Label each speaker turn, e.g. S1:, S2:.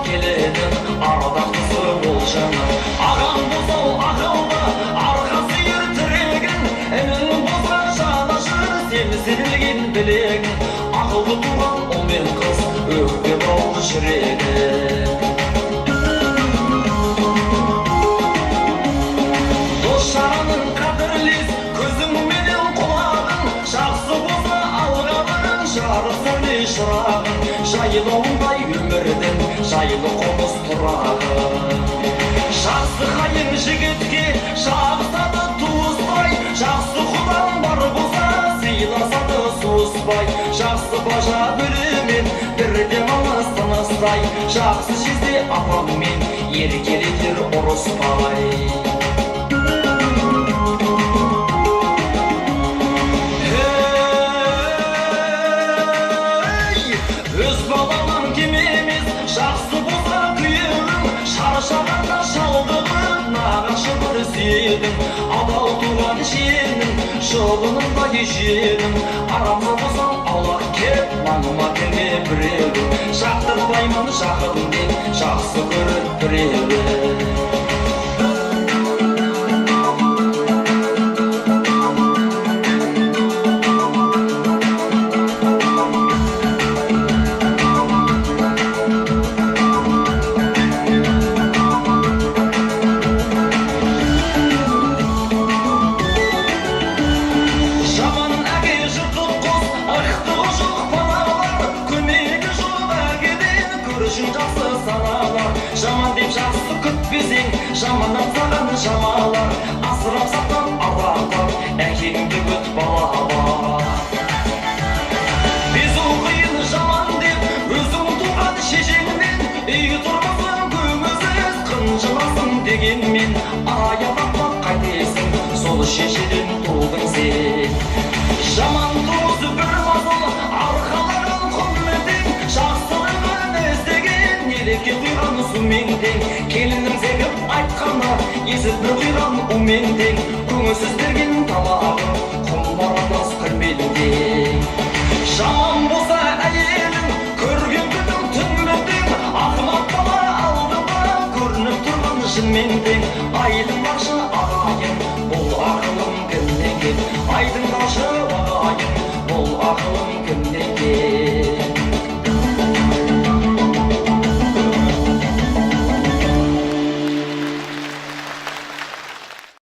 S1: келеді ардақтысы ол жаны. Ағам болса ақылды арқасы ер тірегін, інің болса жанашыр семсірілген білегін. Ақылды туған ұл мен қыз өкпе болды жүрегі. Дос-жаранын қадірлес көзіңменен құлағын, жақсы болса алғанын жарысыр шырағын. Жайлауындай өмірдің жайлы қоныс тұрағын. Жақсы қайын жігітке жабысады туыспай, жақсы құдан бар болса сыйласады суыспай. Жақсы бажа бөлімен бірден алыстыныстай, жақсы жезде апаммен еркелетер ұрыспай. Өз баламнан кем емес, жақсы болса күйеуім, шаршағанда шалдығын нағашы бір сүйедім. Адал туған жерінің жолынындай жерім, арамда болсам аулақ кеп маңыма кірме біреуі. Жақтырмаймын жақын деп жақсы көріп біреуі. Жаман деп жақсы күтпесең, жаманнан саған жамалар. Асырап сақтан арақтап, әкеңді күт балалар. Безу қиын жаман деп, өзің туған шешеңмен, үйге тұрмасын көңілсіз қынжыласың дегенмен, аяқтап қайтесің, сол шешеден тудың сен. Жаман туыс бір мазыл, арқаларын құрметтең, жақсылығын іздеген нелеке құйған сумен тең. Келінім зекіп айтқаны, езіп бір құйған умен тең. Көңілсіз берген тамағын, құмарамас күрмелін тең. Жаман болса әйелің, көрген күнің түнмен тең. Ақымақ бала алдыма көрініп тұрған жынмен тең. Айтыңдаршы ағайын, бұл ақылым кімнен кеп. Айтыңдаршы ағайын, бұл ақылым